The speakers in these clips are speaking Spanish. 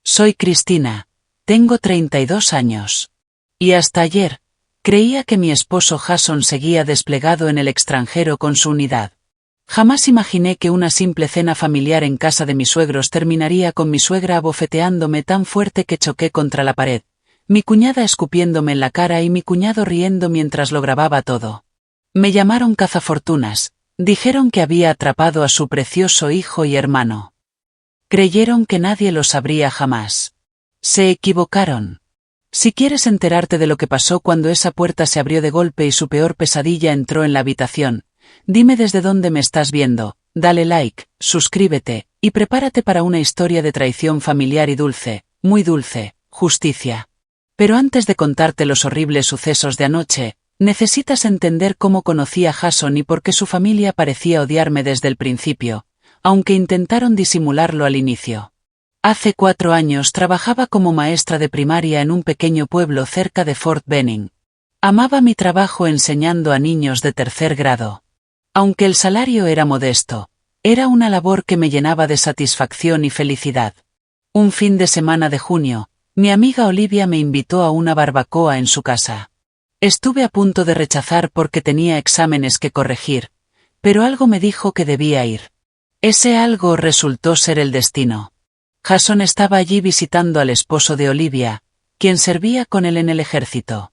Soy Cristina. Tengo 32 años. Y hasta ayer, creía que mi esposo Jason seguía desplegado en el extranjero con su unidad. Jamás imaginé que una simple cena familiar en casa de mis suegros terminaría con mi suegra abofeteándome tan fuerte que choqué contra la pared, mi cuñada escupiéndome en la cara y mi cuñado riendo mientras lo grababa todo. Me llamaron cazafortunas, dijeron que había atrapado a su precioso hijo y hermano. Creyeron que nadie lo sabría jamás. Se equivocaron. Si quieres enterarte de lo que pasó cuando esa puerta se abrió de golpe y su peor pesadilla entró en la habitación, dime desde dónde me estás viendo, dale like, suscríbete, y prepárate para una historia de traición familiar y dulce, muy dulce, justicia. Pero antes de contarte los horribles sucesos de anoche, necesitas entender cómo conocí a Jason y por qué su familia parecía odiarme desde el principio, aunque intentaron disimularlo al inicio. Hace 4 años trabajaba como maestra de primaria en un pequeño pueblo cerca de Fort Benning. Amaba mi trabajo enseñando a niños de 3er grado. Aunque el salario era modesto, era una labor que me llenaba de satisfacción y felicidad. Un fin de semana de junio, mi amiga Olivia me invitó a una barbacoa en su casa. Estuve a punto de rechazar porque tenía exámenes que corregir, pero algo me dijo que debía ir. Ese algo resultó ser el destino. Jason estaba allí visitando al esposo de Olivia, quien servía con él en el ejército.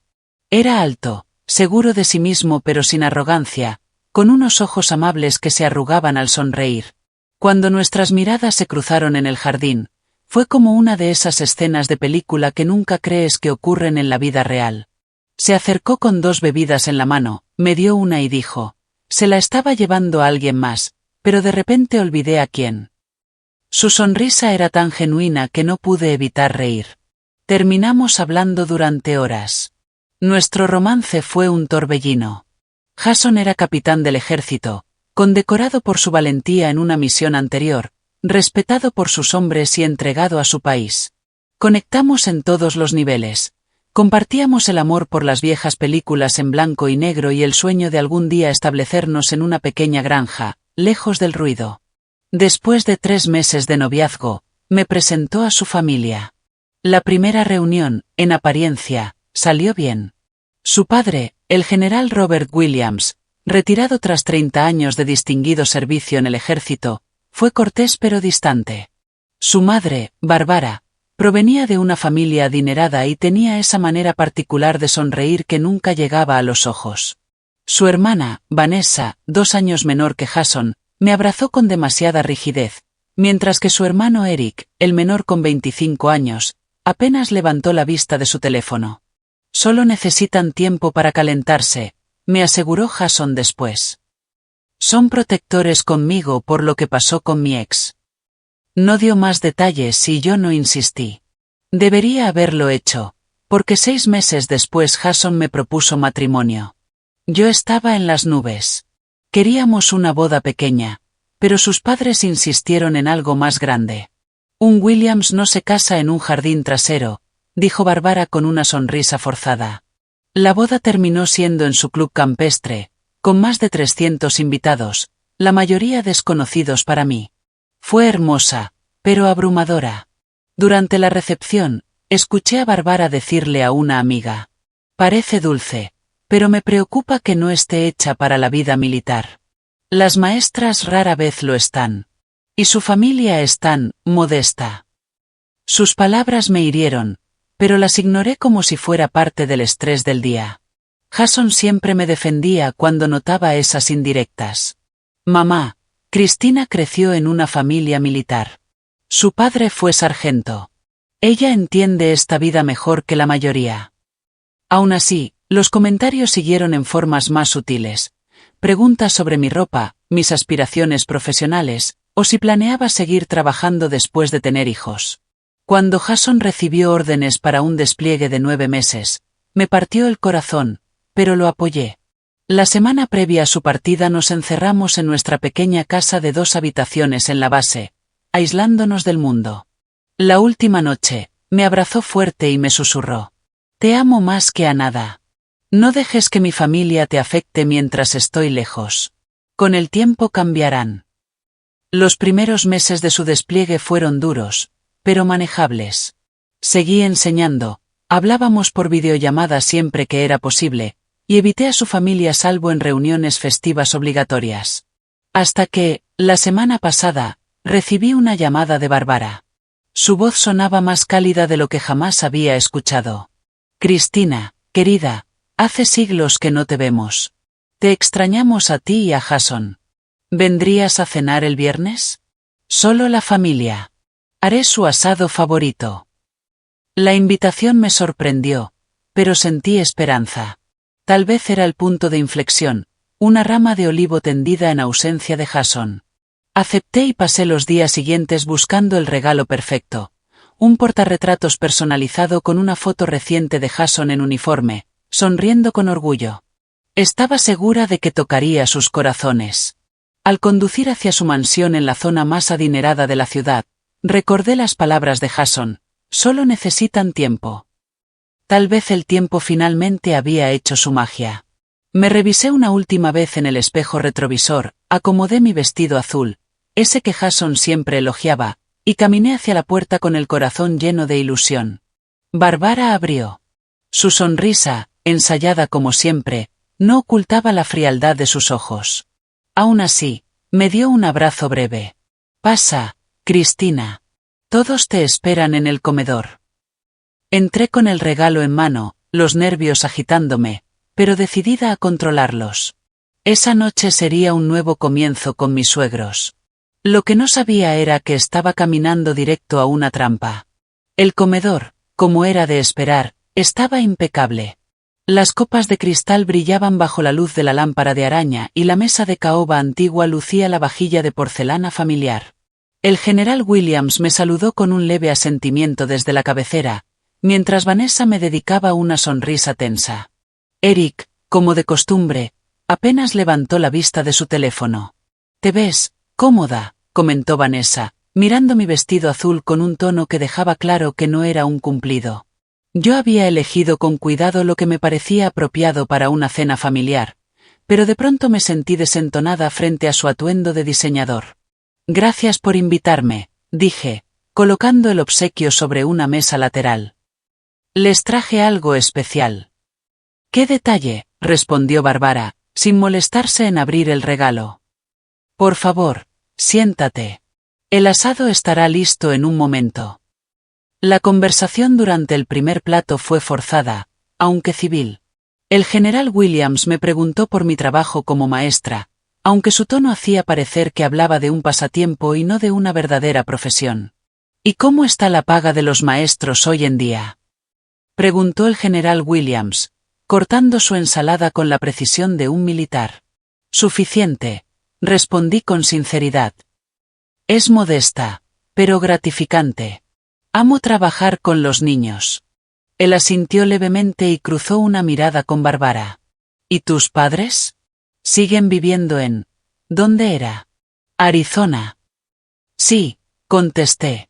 Era alto, seguro de sí mismo pero sin arrogancia, con unos ojos amables que se arrugaban al sonreír. Cuando nuestras miradas se cruzaron en el jardín, fue como una de esas escenas de película que nunca crees que ocurren en la vida real. Se acercó con 2 bebidas en la mano, me dio una y dijo, se la estaba llevando a alguien más, pero de repente olvidé a quién. Su sonrisa era tan genuina que no pude evitar reír. Terminamos hablando durante horas. Nuestro romance fue un torbellino. Jason era capitán del ejército, condecorado por su valentía en una misión anterior, respetado por sus hombres y entregado a su país. Conectamos en todos los niveles. Compartíamos el amor por las viejas películas en blanco y negro y el sueño de algún día establecernos en una pequeña granja, lejos del ruido. Después de 3 meses de noviazgo, me presentó a su familia. La primera reunión, en apariencia, salió bien. Su padre, el general Robert Williams, retirado tras 30 años de distinguido servicio en el ejército, fue cortés pero distante. Su madre, Barbara, provenía de una familia adinerada y tenía esa manera particular de sonreír que nunca llegaba a los ojos. Su hermana, Vanessa, 2 años menor que Jason, me abrazó con demasiada rigidez, mientras que su hermano Eric, el menor con 25 años, apenas levantó la vista de su teléfono. Solo necesitan tiempo para calentarse, me aseguró Jason después. Son protectores conmigo por lo que pasó con mi ex. No dio más detalles y yo no insistí. Debería haberlo hecho, porque 6 meses después Jason me propuso matrimonio. Yo estaba en las nubes. Queríamos una boda pequeña, pero sus padres insistieron en algo más grande. Un Williams no se casa en un jardín trasero, dijo Barbara con una sonrisa forzada. La boda terminó siendo en su club campestre, con más de 300 invitados, la mayoría desconocidos para mí. Fue hermosa, pero abrumadora. Durante la recepción, escuché a Barbara decirle a una amiga, parece dulce, pero me preocupa que no esté hecha para la vida militar. Las maestras rara vez lo están. Y su familia es tan modesta. Sus palabras me hirieron, pero las ignoré como si fuera parte del estrés del día. Jason siempre me defendía cuando notaba esas indirectas. Mamá, Cristina creció en una familia militar. Su padre fue sargento. Ella entiende esta vida mejor que la mayoría. Aún así, los comentarios siguieron en formas más sutiles. Preguntas sobre mi ropa, mis aspiraciones profesionales, o si planeaba seguir trabajando después de tener hijos. Cuando Jason recibió órdenes para un despliegue de 9 meses, me partió el corazón, pero lo apoyé. La semana previa a su partida nos encerramos en nuestra pequeña casa de 2 habitaciones en la base, aislándonos del mundo. La última noche, me abrazó fuerte y me susurró. Te amo más que a nada. No dejes que mi familia te afecte mientras estoy lejos. Con el tiempo cambiarán. Los primeros meses de su despliegue fueron duros, pero manejables. Seguí enseñando, hablábamos por videollamada siempre que era posible, y evité a su familia salvo en reuniones festivas obligatorias. Hasta que, la semana pasada, recibí una llamada de Bárbara. Su voz sonaba más cálida de lo que jamás había escuchado. Cristina, querida, hace siglos que no te vemos. Te extrañamos a ti y a Jason. ¿Vendrías a cenar el viernes? Solo la familia. Haré su asado favorito. La invitación me sorprendió, pero sentí esperanza. Tal vez era el punto de inflexión, una rama de olivo tendida en ausencia de Jason. Acepté y pasé los días siguientes buscando el regalo perfecto. Un portarretratos personalizado con una foto reciente de Jason en uniforme, sonriendo con orgullo. Estaba segura de que tocaría sus corazones. Al conducir hacia su mansión en la zona más adinerada de la ciudad, recordé las palabras de Jason: solo necesitan tiempo. Tal vez el tiempo finalmente había hecho su magia. Me revisé una última vez en el espejo retrovisor, acomodé mi vestido azul, ese que Jason siempre elogiaba, y caminé hacia la puerta con el corazón lleno de ilusión. Bárbara abrió. Su sonrisa, ensayada como siempre, no ocultaba la frialdad de sus ojos. Aún así, me dio un abrazo breve. Pasa, Cristina. Todos te esperan en el comedor. Entré con el regalo en mano, los nervios agitándome, pero decidida a controlarlos. Esa noche sería un nuevo comienzo con mis suegros. Lo que no sabía era que estaba caminando directo a una trampa. El comedor, como era de esperar, estaba impecable. Las copas de cristal brillaban bajo la luz de la lámpara de araña y la mesa de caoba antigua lucía la vajilla de porcelana familiar. El general Williams me saludó con un leve asentimiento desde la cabecera, mientras Vanessa me dedicaba una sonrisa tensa. Eric, como de costumbre, apenas levantó la vista de su teléfono. «¿Te ves cómoda?», comentó Vanessa, mirando mi vestido azul con un tono que dejaba claro que no era un cumplido. Yo había elegido con cuidado lo que me parecía apropiado para una cena familiar, pero de pronto me sentí desentonada frente a su atuendo de diseñador. «Gracias por invitarme», dije, colocando el obsequio sobre una mesa lateral. «Les traje algo especial». «¿Qué detalle?», respondió Bárbara, sin molestarse en abrir el regalo. «Por favor, siéntate. El asado estará listo en un momento». La conversación durante el primer plato fue forzada, aunque civil. El general Williams me preguntó por mi trabajo como maestra, aunque su tono hacía parecer que hablaba de un pasatiempo y no de una verdadera profesión. «¿Y cómo está la paga de los maestros hoy en día?», preguntó el general Williams, cortando su ensalada con la precisión de un militar. «Suficiente», respondí con sinceridad. «Es modesta, pero gratificante. Amo trabajar con los niños». Él asintió levemente y cruzó una mirada con Bárbara. «¿Y tus padres? ¿Siguen viviendo en... ¿Dónde era? Arizona?» «Sí», contesté.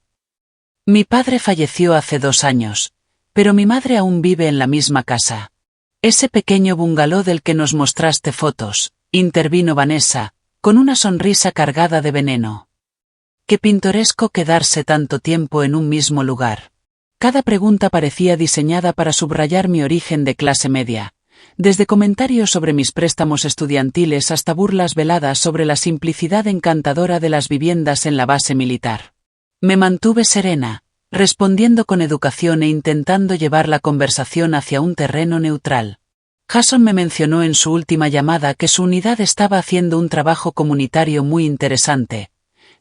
«Mi padre falleció hace 2 años, pero mi madre aún vive en la misma casa. Ese pequeño bungalow del que nos mostraste fotos», intervino Vanessa, con una sonrisa cargada de veneno. «Qué pintoresco quedarse tanto tiempo en un mismo lugar». Cada pregunta parecía diseñada para subrayar mi origen de clase media, desde comentarios sobre mis préstamos estudiantiles hasta burlas veladas sobre la simplicidad encantadora de las viviendas en la base militar. Me mantuve serena, respondiendo con educación e intentando llevar la conversación hacia un terreno neutral. Jason me mencionó en su última llamada que su unidad estaba haciendo un trabajo comunitario muy interesante.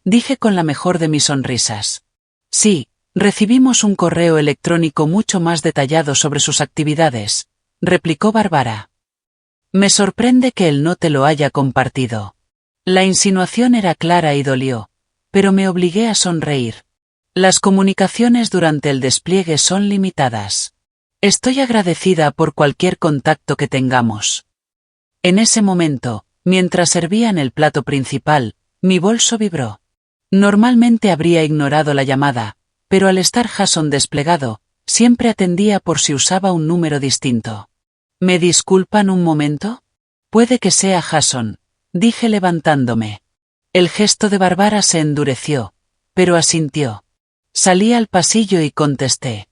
Dije con la mejor de mis sonrisas. «Sí, recibimos un correo electrónico mucho más detallado sobre sus actividades», replicó Bárbara. «Me sorprende que él no te lo haya compartido». La insinuación era clara y dolió, pero me obligué a sonreír. Las comunicaciones durante el despliegue son limitadas. Estoy agradecida por cualquier contacto que tengamos. En ese momento, mientras servían el plato principal, mi bolso vibró. Normalmente habría ignorado la llamada, pero al estar Jason desplegado, siempre atendía por si usaba un número distinto. «¿Me disculpan un momento? Puede que sea Jason», dije levantándome. El gesto de Bárbara se endureció, pero asintió. Salí al pasillo y contesté.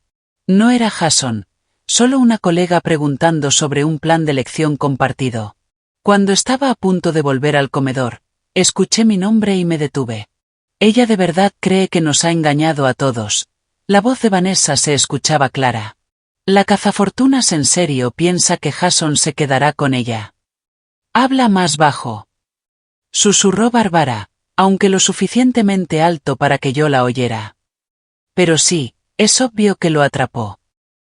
No era Jason, solo una colega preguntando sobre un plan de lección compartido. Cuando estaba a punto de volver al comedor, escuché mi nombre y me detuve. Ella de verdad cree que nos ha engañado a todos. La voz de Vanessa se escuchaba clara. La cazafortunas en serio piensa que Jason se quedará con ella. Habla más bajo. Susurró Bárbara, aunque lo suficientemente alto para que yo la oyera. Pero sí, es obvio que lo atrapó.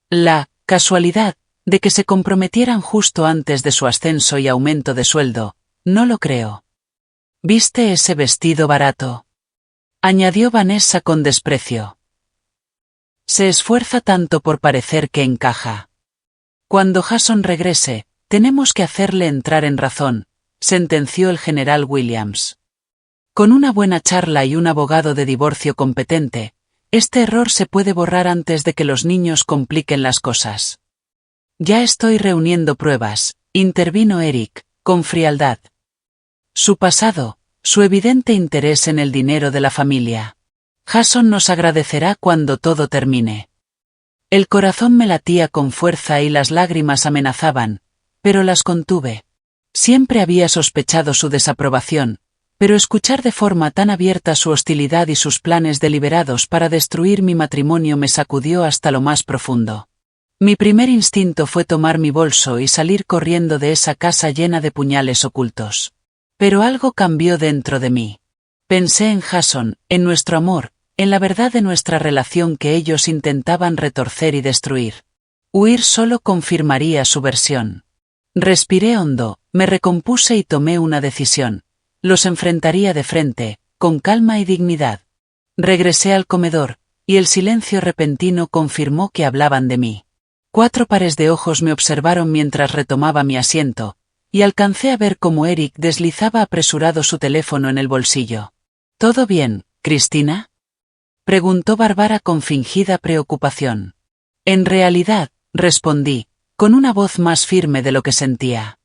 La casualidad de que se comprometieran justo antes de su ascenso y aumento de sueldo, no lo creo. ¿Viste ese vestido barato?, añadió Vanessa con desprecio. Se esfuerza tanto por parecer que encaja. Cuando Jason regrese, tenemos que hacerle entrar en razón, sentenció el general Williams. Con una buena charla y un abogado de divorcio competente, este error se puede borrar antes de que los niños compliquen las cosas. Ya estoy reuniendo pruebas, intervino Eric, con frialdad. Su pasado, su evidente interés en el dinero de la familia. Jason nos agradecerá cuando todo termine. El corazón me latía con fuerza y las lágrimas amenazaban, pero las contuve. Siempre había sospechado su desaprobación, pero escuchar de forma tan abierta su hostilidad y sus planes deliberados para destruir mi matrimonio me sacudió hasta lo más profundo. Mi primer instinto fue tomar mi bolso y salir corriendo de esa casa llena de puñales ocultos. Pero algo cambió dentro de mí. Pensé en Jason, en nuestro amor, en la verdad de nuestra relación que ellos intentaban retorcer y destruir. Huir solo confirmaría su versión. Respiré hondo, me recompuse y tomé una decisión. Los enfrentaría de frente, con calma y dignidad. Regresé al comedor, y el silencio repentino confirmó que hablaban de mí. 4 pares de ojos me observaron mientras retomaba mi asiento, y alcancé a ver cómo Eric deslizaba apresurado su teléfono en el bolsillo. ¿Todo bien, Cristina?, preguntó Bárbara con fingida preocupación. En realidad, respondí, con una voz más firme de lo que sentía.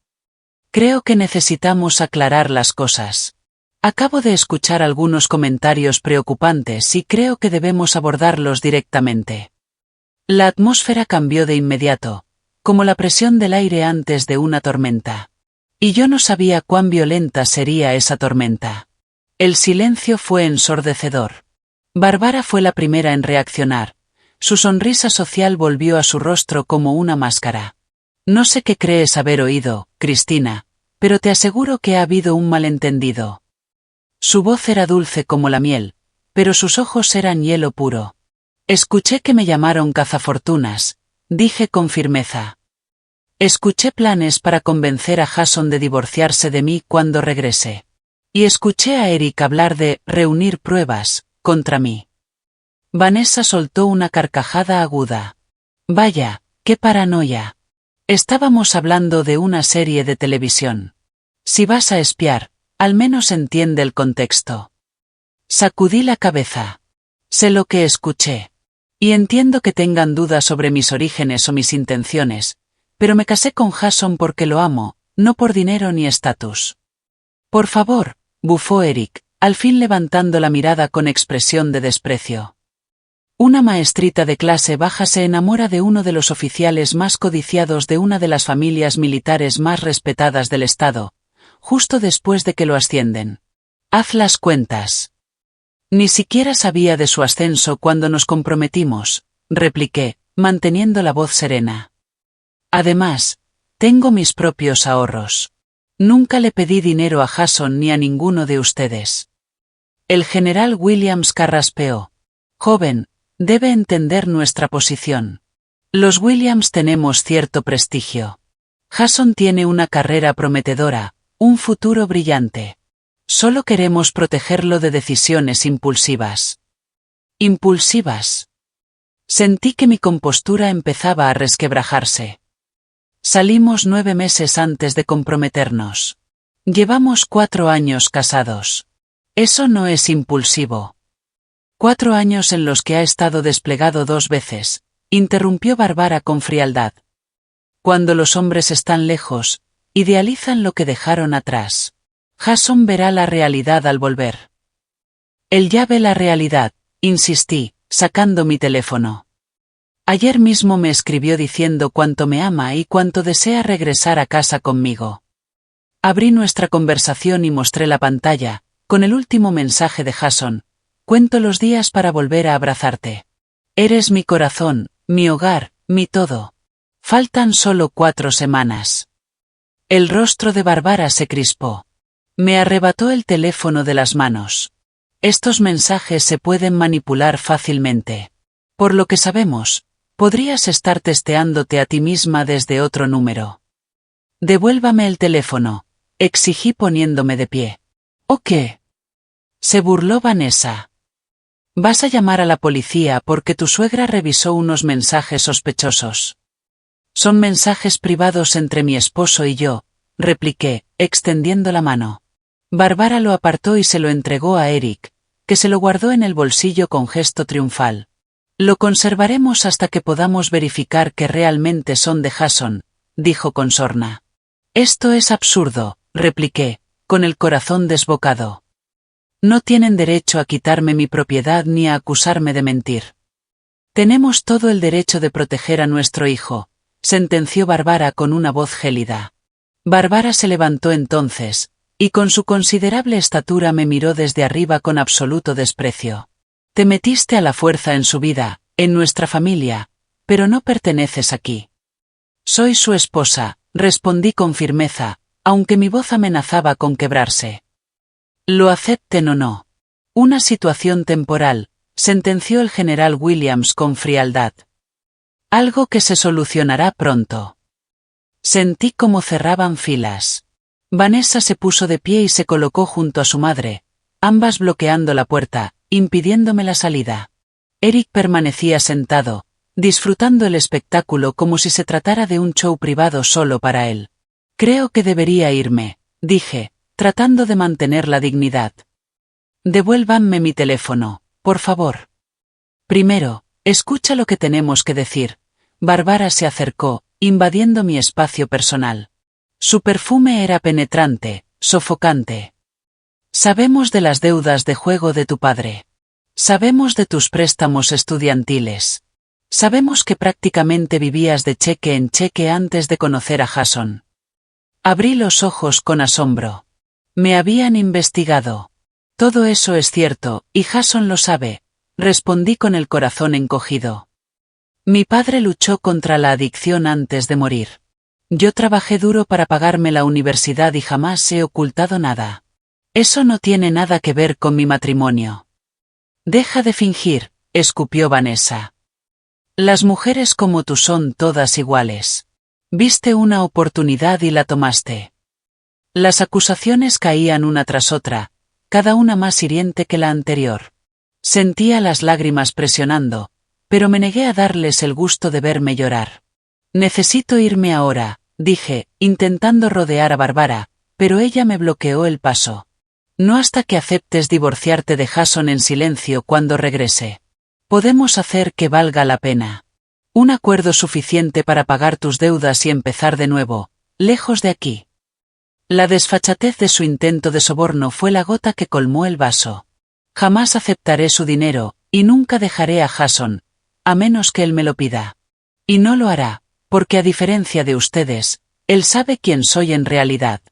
Creo que necesitamos aclarar las cosas. Acabo de escuchar algunos comentarios preocupantes y creo que debemos abordarlos directamente. La atmósfera cambió de inmediato, como la presión del aire antes de una tormenta. Y yo no sabía cuán violenta sería esa tormenta. El silencio fue ensordecedor. Bárbara fue la primera en reaccionar. Su sonrisa social volvió a su rostro como una máscara. No sé qué crees haber oído, Cristina, pero te aseguro que ha habido un malentendido. Su voz era dulce como la miel, pero sus ojos eran hielo puro. Escuché que me llamaron cazafortunas, dije con firmeza. Escuché planes para convencer a Jason de divorciarse de mí cuando regrese. Y escuché a Eric hablar de reunir pruebas contra mí. Vanessa soltó una carcajada aguda. Vaya, qué paranoia. Estábamos hablando de una serie de televisión. Si vas a espiar, al menos entiende el contexto. Sacudí la cabeza. Sé lo que escuché. Y entiendo que tengan dudas sobre mis orígenes o mis intenciones, pero me casé con Jason porque lo amo, no por dinero ni estatus. Por favor, bufó Eric, al fin levantando la mirada con expresión de desprecio. Una maestrita de clase baja se enamora de uno de los oficiales más codiciados de una de las familias militares más respetadas del Estado, justo después de que lo ascienden. Haz las cuentas. Ni siquiera sabía de su ascenso cuando nos comprometimos, repliqué, manteniendo la voz serena. Además, tengo mis propios ahorros. Nunca le pedí dinero a Jason ni a ninguno de ustedes. El general Williams carraspeó. Joven, debe entender nuestra posición. Los Williams tenemos cierto prestigio. Jason tiene una carrera prometedora, un futuro brillante. Solo queremos protegerlo de decisiones impulsivas. ¿Impulsivas? Sentí que mi compostura empezaba a resquebrajarse. Salimos 9 meses antes de comprometernos. Llevamos 4 años casados. Eso no es impulsivo. 4 años en los que ha estado desplegado 2 veces, interrumpió Bárbara con frialdad. Cuando los hombres están lejos, idealizan lo que dejaron atrás. Jason verá la realidad al volver. Él ya ve la realidad, insistí, sacando mi teléfono. Ayer mismo me escribió diciendo cuánto me ama y cuánto desea regresar a casa conmigo. Abrí nuestra conversación y mostré la pantalla, con el último mensaje de Jason: cuento los días para volver a abrazarte. Eres mi corazón, mi hogar, mi todo. Faltan solo 4 semanas. El rostro de Bárbara se crispó. Me arrebató el teléfono de las manos. Estos mensajes se pueden manipular fácilmente. Por lo que sabemos, podrías estar testeándote a ti misma desde otro número. Devuélvame el teléfono, exigí poniéndome de pie. ¿O qué? Se burló Vanessa. Vas a llamar a la policía porque tu suegra revisó unos mensajes sospechosos. Son mensajes privados entre mi esposo y yo, repliqué, extendiendo la mano. Bárbara lo apartó y se lo entregó a Eric, que se lo guardó en el bolsillo con gesto triunfal. Lo conservaremos hasta que podamos verificar que realmente son de Jason, dijo con sorna. Esto es absurdo, repliqué, con el corazón desbocado. No tienen derecho a quitarme mi propiedad ni a acusarme de mentir. Tenemos todo el derecho de proteger a nuestro hijo, sentenció Bárbara con una voz gélida. Bárbara se levantó entonces, y con su considerable estatura me miró desde arriba con absoluto desprecio. Te metiste a la fuerza en su vida, en nuestra familia, pero no perteneces aquí. Soy su esposa, respondí con firmeza, aunque mi voz amenazaba con quebrarse. Lo acepten o no. Una situación temporal, sentenció el general Williams con frialdad. Algo que se solucionará pronto. Sentí como cerraban filas. Vanessa se puso de pie y se colocó junto a su madre, ambas bloqueando la puerta, impidiéndome la salida. Eric permanecía sentado, disfrutando el espectáculo como si se tratara de un show privado solo para él. Creo que debería irme, dije, tratando de mantener la dignidad. Devuélvanme mi teléfono, por favor. Primero, escucha lo que tenemos que decir. Bárbara se acercó, invadiendo mi espacio personal. Su perfume era penetrante, sofocante. Sabemos de las deudas de juego de tu padre. Sabemos de tus préstamos estudiantiles. Sabemos que prácticamente vivías de cheque en cheque antes de conocer a Jason. Abrí los ojos con asombro. Me habían investigado. Todo eso es cierto, y Jason lo sabe, respondí con el corazón encogido. Mi padre luchó contra la adicción antes de morir. Yo trabajé duro para pagarme la universidad y jamás he ocultado nada. Eso no tiene nada que ver con mi matrimonio. Deja de fingir, escupió Vanessa. Las mujeres como tú son todas iguales. Viste una oportunidad y la tomaste. Las acusaciones caían una tras otra, cada una más hiriente que la anterior. Sentía las lágrimas presionando, pero me negué a darles el gusto de verme llorar. Necesito irme ahora, dije, intentando rodear a Bárbara, pero ella me bloqueó el paso. No hasta que aceptes divorciarte de Jason en silencio cuando regrese. Podemos hacer que valga la pena. Un acuerdo suficiente para pagar tus deudas y empezar de nuevo, lejos de aquí. La desfachatez de su intento de soborno fue la gota que colmó el vaso. Jamás aceptaré su dinero, y nunca dejaré a Jason, a menos que él me lo pida. Y no lo hará, porque a diferencia de ustedes, él sabe quién soy en realidad.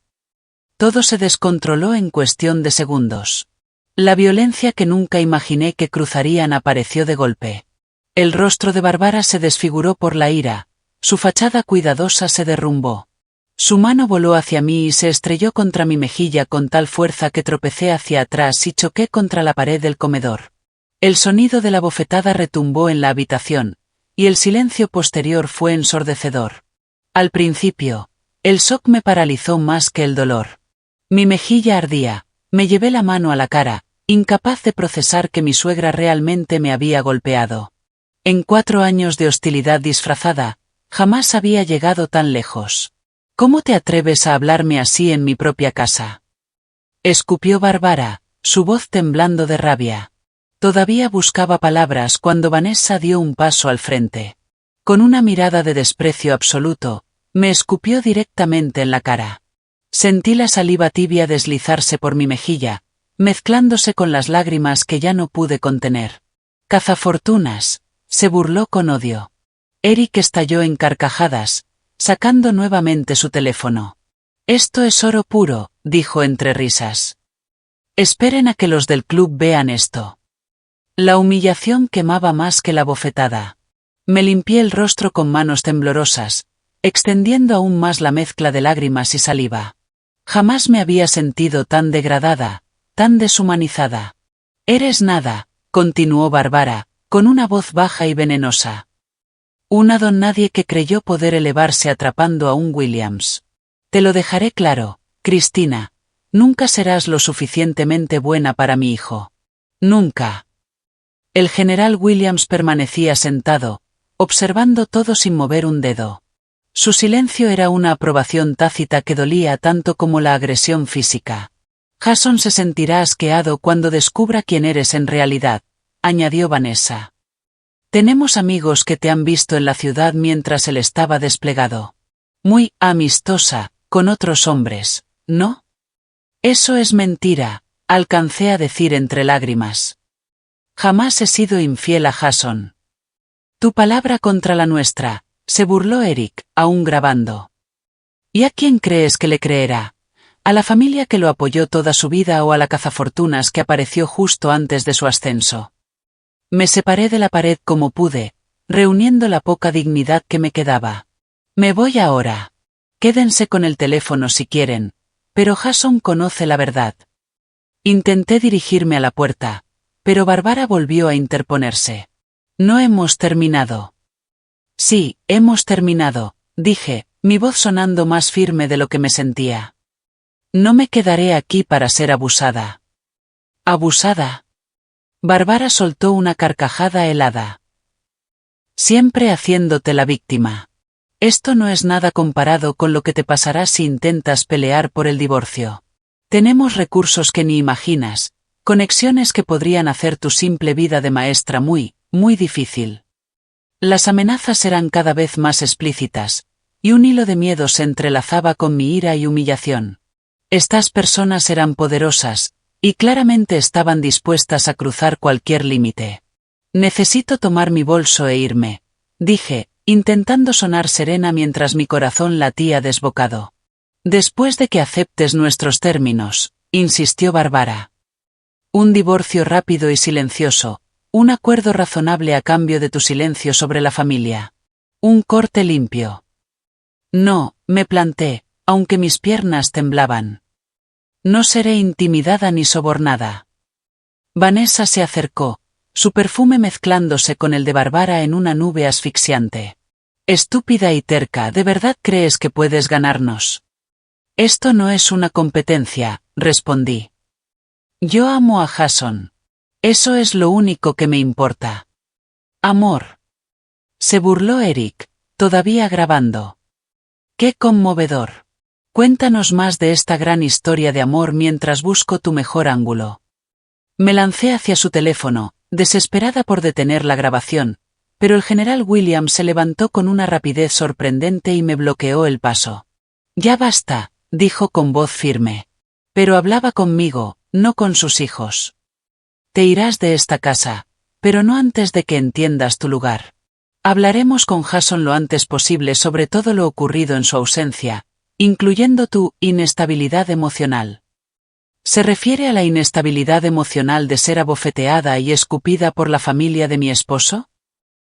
Todo se descontroló en cuestión de segundos. La violencia que nunca imaginé que cruzarían apareció de golpe. El rostro de Bárbara se desfiguró por la ira, su fachada cuidadosa se derrumbó. Su mano voló hacia mí y se estrelló contra mi mejilla con tal fuerza que tropecé hacia atrás y choqué contra la pared del comedor. El sonido de la bofetada retumbó en la habitación, y el silencio posterior fue ensordecedor. Al principio, el shock me paralizó más que el dolor. Mi mejilla ardía, me llevé la mano a la cara, incapaz de procesar que mi suegra realmente me había golpeado. En 4 años de hostilidad disfrazada, jamás había llegado tan lejos. ¿Cómo te atreves a hablarme así en mi propia casa? Escupió Bárbara, su voz temblando de rabia. Todavía buscaba palabras cuando Vanessa dio un paso al frente. Con una mirada de desprecio absoluto, me escupió directamente en la cara. Sentí la saliva tibia deslizarse por mi mejilla, mezclándose con las lágrimas que ya no pude contener. Cazafortunas, se burló con odio. Eric estalló en carcajadas, sacando nuevamente su teléfono. Esto es oro puro, dijo entre risas. Esperen a que los del club vean esto. La humillación quemaba más que la bofetada. Me limpié el rostro con manos temblorosas, extendiendo aún más la mezcla de lágrimas y saliva. Jamás me había sentido tan degradada, tan deshumanizada. Eres nada, continuó Bárbara, con una voz baja y venenosa. Una don nadie que creyó poder elevarse atrapando a un Williams. Te lo dejaré claro, Cristina, nunca serás lo suficientemente buena para mi hijo. Nunca. El general Williams permanecía sentado, observando todo sin mover un dedo. Su silencio era una aprobación tácita que dolía tanto como la agresión física. Jason se sentirá asqueado cuando descubra quién eres en realidad, añadió Vanessa. Tenemos amigos que te han visto en la ciudad mientras él estaba desplegado. Muy amistosa, con otros hombres, ¿no? Eso es mentira, alcancé a decir entre lágrimas. Jamás he sido infiel a Jason. Tu palabra contra la nuestra, se burló Eric, aún grabando. ¿Y a quién crees que le creerá? ¿A la familia que lo apoyó toda su vida o a la cazafortunas que apareció justo antes de su ascenso? Me separé de la pared como pude, reuniendo la poca dignidad que me quedaba. Me voy ahora. Quédense con el teléfono si quieren, pero Jason conoce la verdad. Intenté dirigirme a la puerta, pero Bárbara volvió a interponerse. No hemos terminado. Sí, hemos terminado, dije, mi voz sonando más firme de lo que me sentía. No me quedaré aquí para ser abusada. ¿Abusada? Bárbara soltó una carcajada helada. Siempre haciéndote la víctima. Esto no es nada comparado con lo que te pasará si intentas pelear por el divorcio. Tenemos recursos que ni imaginas, conexiones que podrían hacer tu simple vida de maestra muy, muy difícil. Las amenazas eran cada vez más explícitas, y un hilo de miedo se entrelazaba con mi ira y humillación. Estas personas eran poderosas, y claramente estaban dispuestas a cruzar cualquier límite. Necesito tomar mi bolso e irme, dije, intentando sonar serena mientras mi corazón latía desbocado. Después de que aceptes nuestros términos, insistió Bárbara. Un divorcio rápido y silencioso, un acuerdo razonable a cambio de tu silencio sobre la familia. Un corte limpio. No, me planté, aunque mis piernas temblaban. No seré intimidada ni sobornada. Vanessa se acercó, su perfume mezclándose con el de Bárbara en una nube asfixiante. Estúpida y terca, ¿de verdad crees que puedes ganarnos? Esto no es una competencia, respondí. Yo amo a Jason. Eso es lo único que me importa. Amor. Se burló Eric, todavía grabando. ¡Qué conmovedor! Cuéntanos más de esta gran historia de amor mientras busco tu mejor ángulo. Me lancé hacia su teléfono, desesperada por detener la grabación, pero el general Williams se levantó con una rapidez sorprendente y me bloqueó el paso. Ya basta, dijo con voz firme. Pero hablaba conmigo, no con sus hijos. Te irás de esta casa, pero no antes de que entiendas tu lugar. Hablaremos con Jason lo antes posible sobre todo lo ocurrido en su ausencia, incluyendo tu inestabilidad emocional. ¿Se refiere a la inestabilidad emocional de ser abofeteada y escupida por la familia de mi esposo?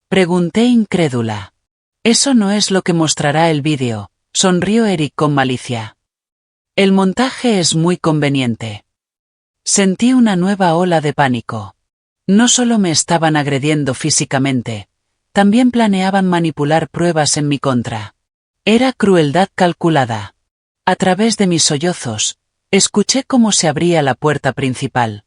Pregunté incrédula. Eso no es lo que mostrará el vídeo, sonrió Eric con malicia. El montaje es muy conveniente. Sentí una nueva ola de pánico. No solo me estaban agrediendo físicamente, también planeaban manipular pruebas en mi contra. Era crueldad calculada. A través de mis sollozos, escuché cómo se abría la puerta principal.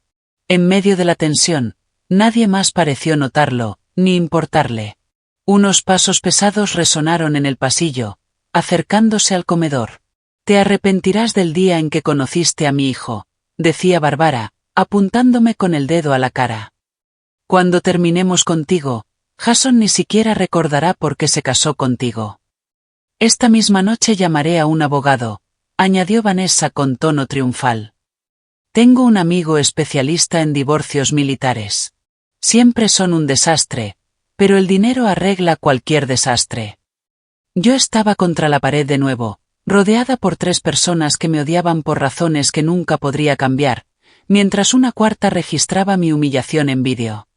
En medio de la tensión, nadie más pareció notarlo, ni importarle. Unos pasos pesados resonaron en el pasillo, acercándose al comedor. Te arrepentirás del día en que conociste a mi hijo, decía Bárbara, apuntándome con el dedo a la cara. Cuando terminemos contigo, Jason ni siquiera recordará por qué se casó contigo. Esta misma noche llamaré a un abogado, añadió Vanessa con tono triunfal. Tengo un amigo especialista en divorcios militares. Siempre son un desastre, pero el dinero arregla cualquier desastre. Yo estaba contra la pared de nuevo, rodeada por 3 personas que me odiaban por razones que nunca podría cambiar, mientras una cuarta registraba mi humillación en vídeo.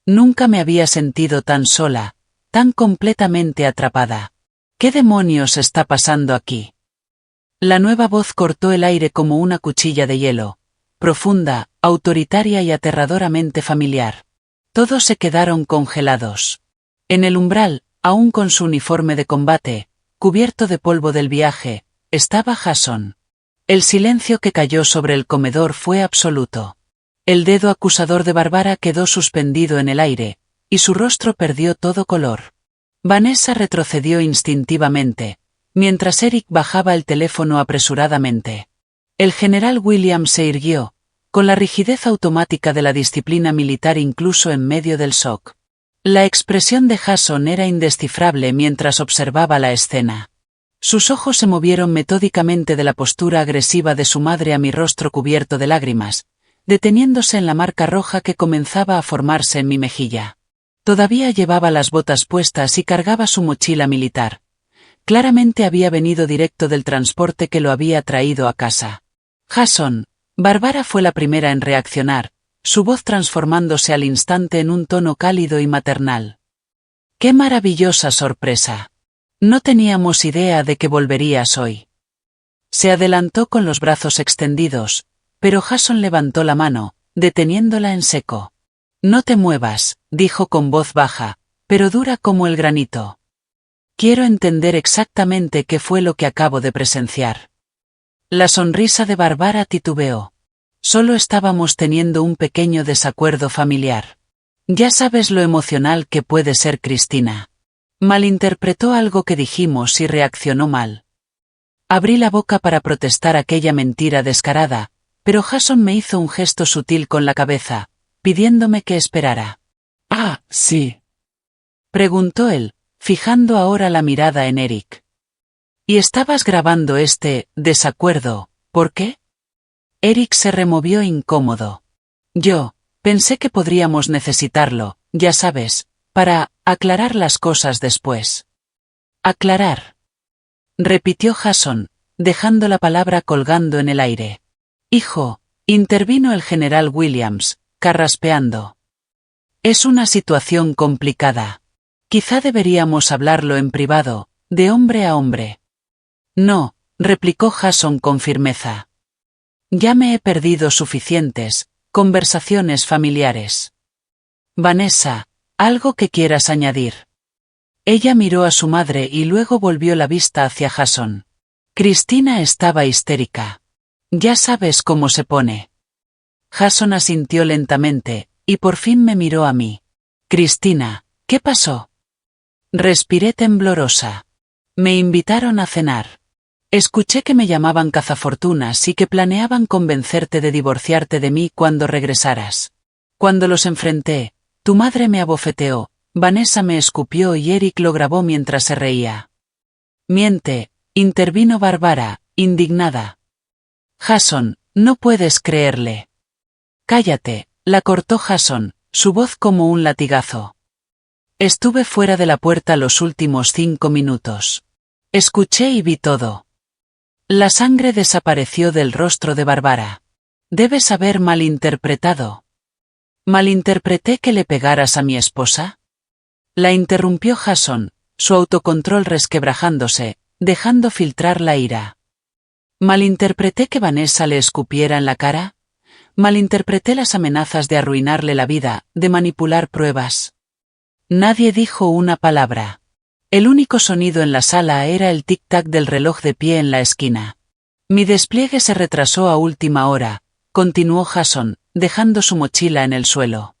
Nunca me había sentido tan sola, tan completamente atrapada. ¿Qué demonios está pasando aquí? La nueva voz cortó el aire como una cuchilla de hielo, profunda, autoritaria y aterradoramente familiar. Todos se quedaron congelados. En el umbral, aún con su uniforme de combate, cubierto de polvo del viaje, estaba Jason. El silencio que cayó sobre el comedor fue absoluto. El dedo acusador de Bárbara quedó suspendido en el aire, y su rostro perdió todo color. Vanessa retrocedió instintivamente, mientras Eric bajaba el teléfono apresuradamente. El general Williams se irguió, con la rigidez automática de la disciplina militar incluso en medio del shock. La expresión de Jason era indescifrable mientras observaba la escena. Sus ojos se movieron metódicamente de la postura agresiva de su madre a mi rostro cubierto de lágrimas, deteniéndose en la marca roja que comenzaba a formarse en mi mejilla. Todavía llevaba las botas puestas y cargaba su mochila militar. Claramente había venido directo del transporte que lo había traído a casa. Jason. Bárbara fue la primera en reaccionar, su voz transformándose al instante en un tono cálido y maternal. ¡Qué maravillosa sorpresa! No teníamos idea de que volverías hoy. Se adelantó con los brazos extendidos, pero Jason levantó la mano, deteniéndola en seco. No te muevas, dijo con voz baja, pero dura como el granito. Quiero entender exactamente qué fue lo que acabo de presenciar. La sonrisa de Bárbara titubeó. Solo estábamos teniendo un pequeño desacuerdo familiar. Ya sabes lo emocional que puede ser Cristina. Malinterpretó algo que dijimos y reaccionó mal. Abrí la boca para protestar aquella mentira descarada, pero Jason me hizo un gesto sutil con la cabeza, pidiéndome que esperara. «Ah, sí», preguntó él, fijando ahora la mirada en Eric. «¿Y estabas grabando este desacuerdo, por qué?» Eric se removió incómodo. «Yo pensé que podríamos necesitarlo, ya sabes, para aclarar las cosas después». «Aclarar», repitió Jason, dejando la palabra colgando en el aire. «Hijo», intervino el general Williams, carraspeando. «Es una situación complicada. Quizá deberíamos hablarlo en privado, de hombre a hombre». «No», replicó Jason con firmeza. «Ya me he perdido suficientes conversaciones familiares». «Vanessa, ¿algo que quieras añadir?» Ella miró a su madre y luego volvió la vista hacia Jason. Cristina estaba histérica. «Ya sabes cómo se pone». Jason asintió lentamente, y por fin me miró a mí. «Cristina, ¿qué pasó?» Respiré temblorosa. «Me invitaron a cenar. Escuché que me llamaban cazafortunas y que planeaban convencerte de divorciarte de mí cuando regresaras. Cuando los enfrenté, tu madre me abofeteó, Vanessa me escupió y Eric lo grabó mientras se reía». «Miente», intervino Bárbara, indignada. «Jason, no puedes creerle». «Cállate», la cortó Jason, su voz como un latigazo. «Estuve fuera de la puerta los últimos 5 minutos. Escuché y vi todo». La sangre desapareció del rostro de Bárbara. «Debes haber malinterpretado». «¿Malinterpreté que le pegaras a mi esposa?» La interrumpió Jason, su autocontrol resquebrajándose, dejando filtrar la ira. «¿Malinterpreté que Vanessa le escupiera en la cara? ¿Malinterpreté las amenazas de arruinarle la vida, de manipular pruebas?» Nadie dijo una palabra. El único sonido en la sala era el tic-tac del reloj de pie en la esquina. «Mi despliegue se retrasó a última hora», continuó Jason, dejando su mochila en el suelo.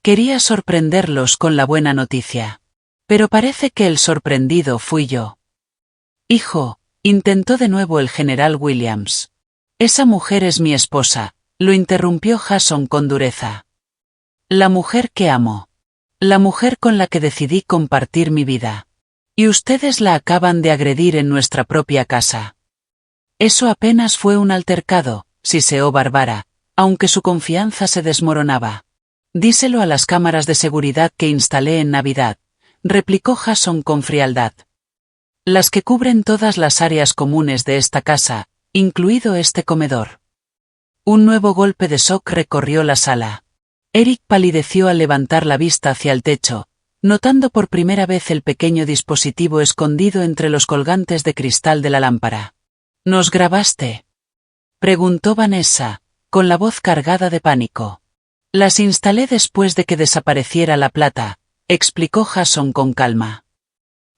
«Quería sorprenderlos con la buena noticia. Pero parece que el sorprendido fui yo». «Hijo», intentó de nuevo el general Williams. «Esa mujer es mi esposa», lo interrumpió Jason con dureza. «La mujer que amo. La mujer con la que decidí compartir mi vida. Y ustedes la acaban de agredir en nuestra propia casa». «Eso apenas fue un altercado», siseó Bárbara, aunque su confianza se desmoronaba. Díselo a las cámaras de seguridad que instalé en Navidad, replicó Jason con frialdad. Las que cubren todas las áreas comunes de esta casa, incluido este comedor. Un nuevo golpe de shock recorrió la sala. Eric palideció al levantar la vista hacia el techo, notando por primera vez el pequeño dispositivo escondido entre los colgantes de cristal de la lámpara. ¿Nos grabaste?, preguntó Vanessa, con la voz cargada de pánico. Las instalé después de que desapareciera la plata, explicó Jason con calma.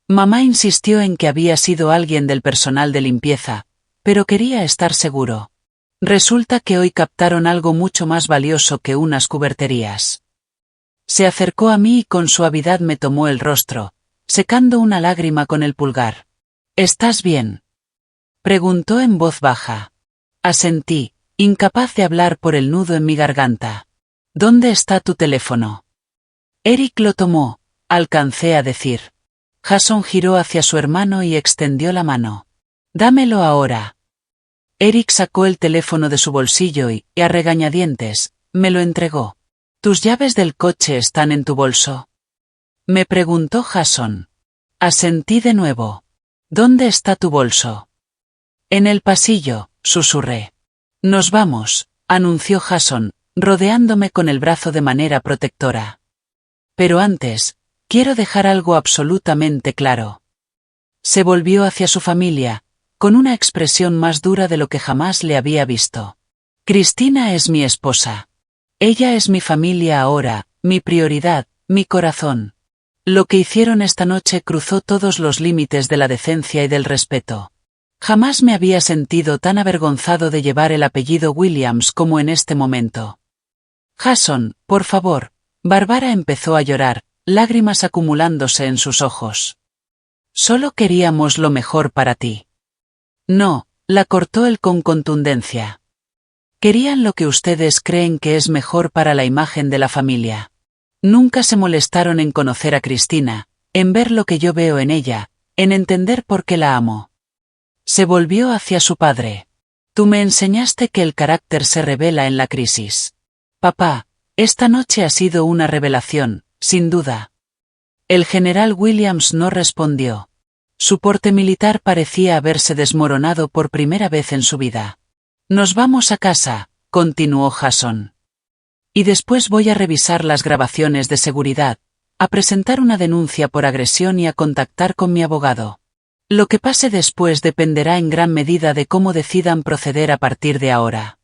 Mamá insistió en que había sido alguien del personal de limpieza, pero quería estar seguro. Resulta que hoy captaron algo mucho más valioso que unas cuberterías. Se acercó a mí y con suavidad me tomó el rostro, secando una lágrima con el pulgar. ¿Estás bien?, preguntó en voz baja. Asentí, incapaz de hablar por el nudo en mi garganta. ¿Dónde está tu teléfono? Eric lo tomó, alcancé a decir. Jason giró hacia su hermano y extendió la mano. Dámelo ahora. Eric sacó el teléfono de su bolsillo y, a regañadientes, me lo entregó. ¿Tus llaves del coche están en tu bolso?, me preguntó Jason. Asentí de nuevo. ¿Dónde está tu bolso? En el pasillo, susurré. Nos vamos, anunció Jason, rodeándome con el brazo de manera protectora. Pero antes, quiero dejar algo absolutamente claro. Se volvió hacia su familia, con una expresión más dura de lo que jamás le había visto. Cristina es mi esposa. Ella es mi familia ahora, mi prioridad, mi corazón. Lo que hicieron esta noche cruzó todos los límites de la decencia y del respeto. Jamás me había sentido tan avergonzado de llevar el apellido Williams como en este momento. Jason, por favor. Bárbara empezó a llorar, lágrimas acumulándose en sus ojos. Solo queríamos lo mejor para ti. No, la cortó él con contundencia. Querían lo que ustedes creen que es mejor para la imagen de la familia. Nunca se molestaron en conocer a Cristina, en ver lo que yo veo en ella, en entender por qué la amo. Se volvió hacia su padre. Tú me enseñaste que el carácter se revela en la crisis. Papá, esta noche ha sido una revelación, sin duda. El general Williams no respondió. Su porte militar parecía haberse desmoronado por primera vez en su vida. Nos vamos a casa, continuó Jason. Y después voy a revisar las grabaciones de seguridad, a presentar una denuncia por agresión y a contactar con mi abogado. Lo que pase después dependerá en gran medida de cómo decidan proceder a partir de ahora.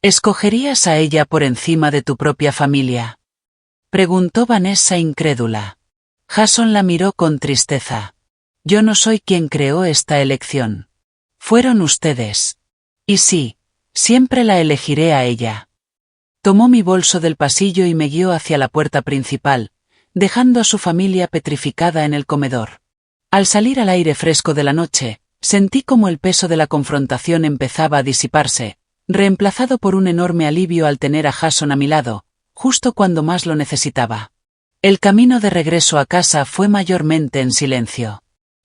¿Escogerías a ella por encima de tu propia familia?, preguntó Vanessa incrédula. Jason la miró con tristeza. Yo no soy quien creó esta elección. Fueron ustedes. Y sí, siempre la elegiré a ella. Tomó mi bolso del pasillo y me guió hacia la puerta principal, dejando a su familia petrificada en el comedor. Al salir al aire fresco de la noche, sentí como el peso de la confrontación empezaba a disiparse, reemplazado por un enorme alivio al tener a Jason a mi lado, justo cuando más lo necesitaba. El camino de regreso a casa fue mayormente en silencio.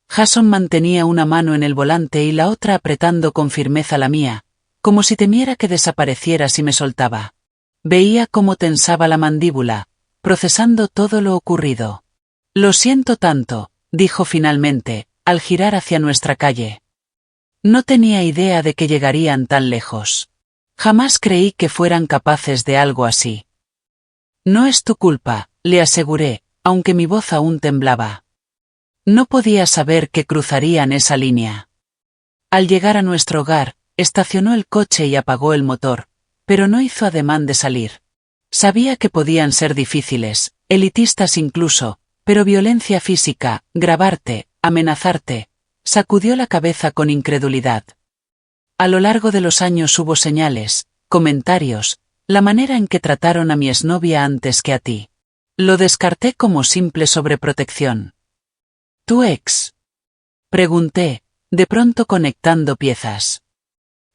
Jason mantenía una mano en el volante y la otra apretando con firmeza la mía, como si temiera que desapareciera si me soltaba. Veía cómo tensaba la mandíbula, procesando todo lo ocurrido. Lo siento tanto, dijo finalmente, al girar hacia nuestra calle. No tenía idea de que llegarían tan lejos. Jamás creí que fueran capaces de algo así. No es tu culpa, le aseguré, aunque mi voz aún temblaba. No podía saber que cruzarían esa línea. Al llegar a nuestro hogar, estacionó el coche y apagó el motor, pero no hizo ademán de salir. Sabía que podían ser difíciles, elitistas incluso, pero violencia física, grabarte, amenazarte, sacudió la cabeza con incredulidad. A lo largo de los años hubo señales, comentarios, la manera en que trataron a mi exnovia antes que a ti. Lo descarté como simple sobreprotección. ¿Tu ex?, pregunté, de pronto conectando piezas.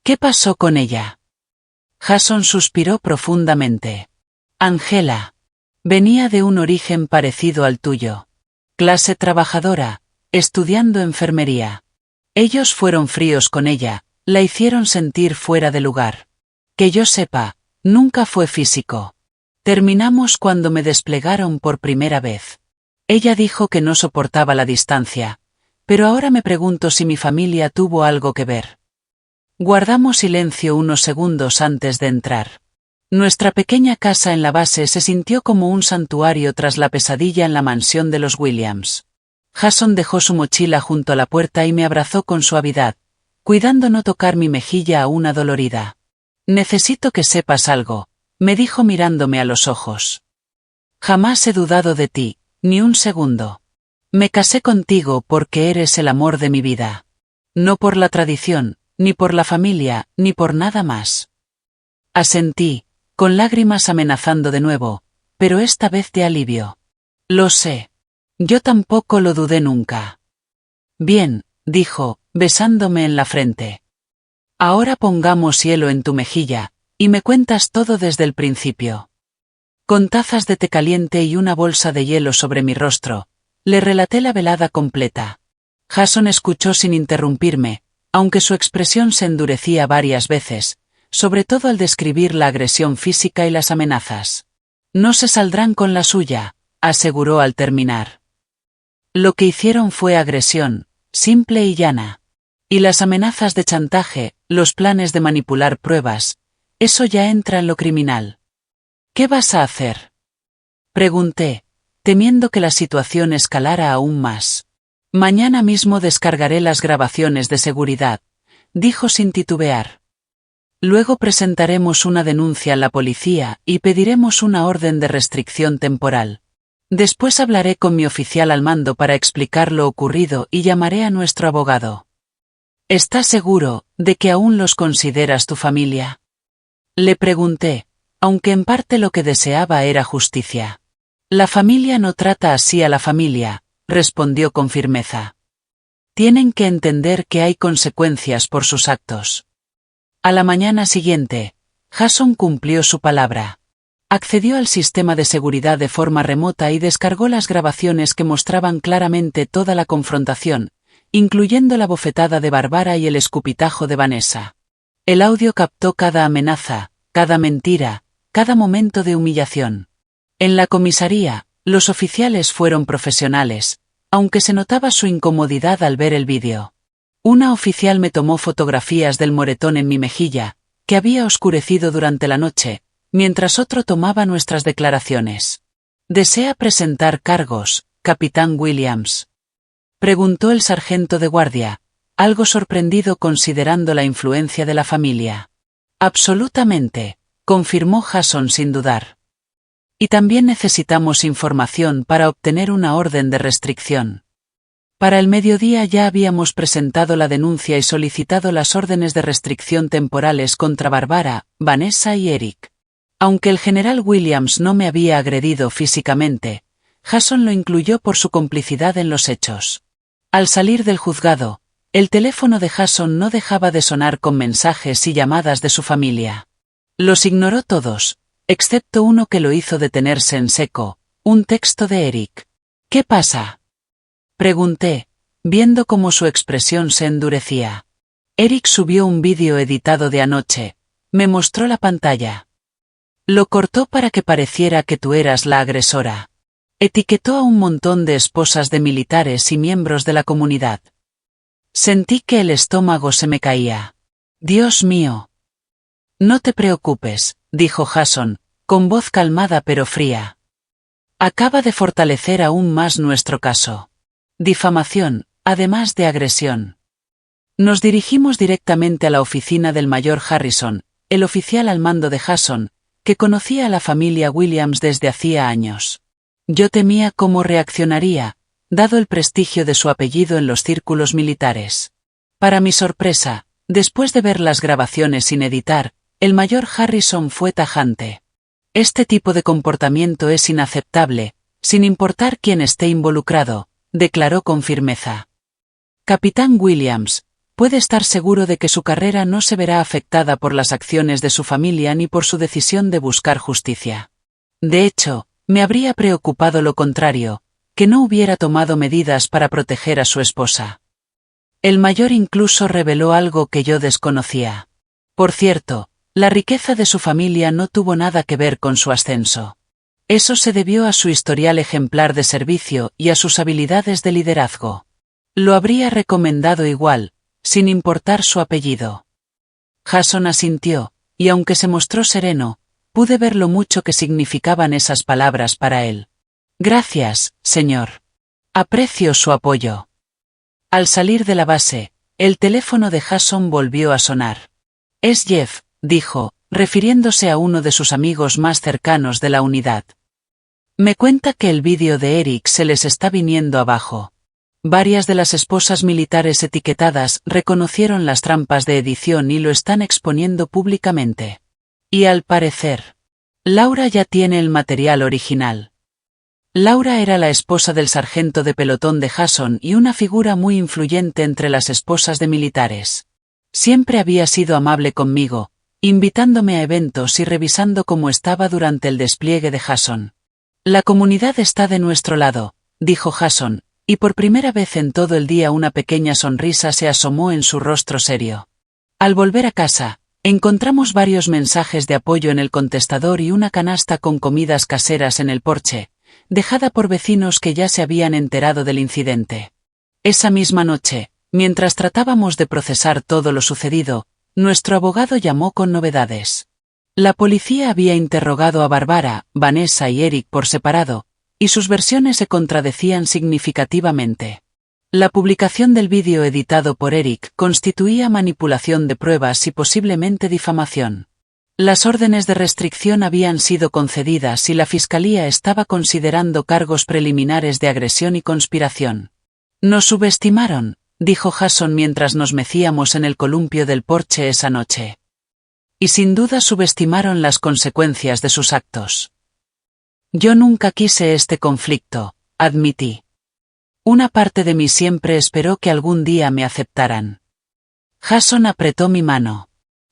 ¿Qué pasó con ella? Jason suspiró profundamente. Angela. Venía de un origen parecido al tuyo. Clase trabajadora, estudiando enfermería. Ellos fueron fríos con ella, la hicieron sentir fuera de lugar. Que yo sepa, nunca fue físico. Terminamos cuando me desplegaron por primera vez. Ella dijo que no soportaba la distancia, pero ahora me pregunto si mi familia tuvo algo que ver. Guardamos silencio unos segundos antes de entrar. Nuestra pequeña casa en la base se sintió como un santuario tras la pesadilla en la mansión de los Williams. Jason dejó su mochila junto a la puerta y me abrazó con suavidad, cuidando no tocar mi mejilla aún adolorida. Necesito que sepas algo, me dijo mirándome a los ojos. Jamás he dudado de ti, ni un segundo. Me casé contigo porque eres el amor de mi vida. No por la tradición, ni por la familia, ni por nada más. Asentí, con lágrimas amenazando de nuevo, pero esta vez de alivio. Lo sé. Yo tampoco lo dudé nunca. Bien, dijo, besándome en la frente. Ahora pongamos hielo en tu mejilla, y me cuentas todo desde el principio. Con tazas de té caliente y una bolsa de hielo sobre mi rostro, le relaté la velada completa. Jason escuchó sin interrumpirme, aunque su expresión se endurecía varias veces, sobre todo al describir la agresión física y las amenazas. No se saldrán con la suya, aseguró al terminar. Lo que hicieron fue agresión, simple y llana. Y las amenazas de chantaje, los planes de manipular pruebas, eso ya entra en lo criminal. ¿Qué vas a hacer?, pregunté, temiendo que la situación escalara aún más. Mañana mismo descargaré las grabaciones de seguridad, dijo sin titubear. Luego presentaremos una denuncia a la policía y pediremos una orden de restricción temporal. Después hablaré con mi oficial al mando para explicar lo ocurrido y llamaré a nuestro abogado. ¿Estás seguro de que aún los consideras tu familia?, le pregunté, aunque en parte lo que deseaba era justicia. La familia no trata así a la familia, respondió con firmeza. Tienen que entender que hay consecuencias por sus actos. A la mañana siguiente, Jason cumplió su palabra. Accedió al sistema de seguridad de forma remota y descargó las grabaciones que mostraban claramente toda la confrontación, incluyendo la bofetada de Barbara y el escupitajo de Vanessa. El audio captó cada amenaza, cada mentira, cada momento de humillación. En la comisaría, los oficiales fueron profesionales, aunque se notaba su incomodidad al ver el vídeo. Una oficial me tomó fotografías del moretón en mi mejilla, que había oscurecido durante la noche, mientras otro tomaba nuestras declaraciones. ¿Desea presentar cargos, capitán Williams?, preguntó el sargento de guardia, algo sorprendido considerando la influencia de la familia. Absolutamente, confirmó Jason sin dudar. Y también necesitamos información para obtener una orden de restricción. Para el mediodía ya habíamos presentado la denuncia y solicitado las órdenes de restricción temporales contra Barbara, Vanessa y Eric. Aunque el general Williams no me había agredido físicamente, Jason lo incluyó por su complicidad en los hechos. Al salir del juzgado, el teléfono de Jason no dejaba de sonar con mensajes y llamadas de su familia. Los ignoró todos, excepto uno que lo hizo detenerse en seco, un texto de Eric. ¿Qué pasa?, pregunté, viendo cómo su expresión se endurecía. Eric subió un vídeo editado de anoche, me mostró la pantalla. Lo cortó para que pareciera que tú eras la agresora. Etiquetó a un montón de esposas de militares y miembros de la comunidad. Sentí que el estómago se me caía. Dios mío. No te preocupes, dijo Jason, con voz calmada pero fría. Acaba de fortalecer aún más nuestro caso. Difamación, además de agresión. Nos dirigimos directamente a la oficina del mayor Harrison, el oficial al mando de Jason, que conocía a la familia Williams desde hacía años. Yo temía cómo reaccionaría, dado el prestigio de su apellido en los círculos militares. Para mi sorpresa, después de ver las grabaciones sin editar, el mayor Harrison fue tajante. Este tipo de comportamiento es inaceptable, sin importar quién esté involucrado, declaró con firmeza. Capitán Williams, puede estar seguro de que su carrera no se verá afectada por las acciones de su familia ni por su decisión de buscar justicia. De hecho, me habría preocupado lo contrario, que no hubiera tomado medidas para proteger a su esposa. El mayor incluso reveló algo que yo desconocía. Por cierto, La riqueza de su familia no tuvo nada que ver con su ascenso. Eso se debió a su historial ejemplar de servicio y a sus habilidades de liderazgo. Lo habría recomendado igual, sin importar su apellido. Jason asintió, y aunque se mostró sereno, pude ver lo mucho que significaban esas palabras para él. Gracias, señor. Aprecio su apoyo. Al salir de la base, el teléfono de Jason volvió a sonar. Es Jeff, dijo, refiriéndose a uno de sus amigos más cercanos de la unidad. Me cuenta que el vídeo de Eric se les está viniendo abajo. Varias de las esposas militares etiquetadas reconocieron las trampas de edición y lo están exponiendo públicamente. Y al parecer, Laura ya tiene el material original. Laura era la esposa del sargento de pelotón de Jason y una figura muy influyente entre las esposas de militares. Siempre había sido amable conmigo, invitándome a eventos y revisando cómo estaba durante el despliegue de Jason. La comunidad está de nuestro lado, dijo Jason, y por primera vez en todo el día una pequeña sonrisa se asomó en su rostro serio. Al volver a casa, encontramos varios mensajes de apoyo en el contestador y una canasta con comidas caseras en el porche, dejada por vecinos que ya se habían enterado del incidente. Esa misma noche, mientras tratábamos de procesar todo lo sucedido, nuestro abogado llamó con novedades. La policía había interrogado a Barbara, Vanessa y Eric por separado, y sus versiones se contradecían significativamente. La publicación del vídeo editado por Eric constituía manipulación de pruebas y posiblemente difamación. Las órdenes de restricción habían sido concedidas y la fiscalía estaba considerando cargos preliminares de agresión y conspiración. Nos subestimaron, dijo Jason mientras nos mecíamos en el columpio del porche esa noche. Y sin duda subestimaron las consecuencias de sus actos. Yo nunca quise este conflicto, admití. Una parte de mí siempre esperó que algún día me aceptaran. Jason apretó mi mano.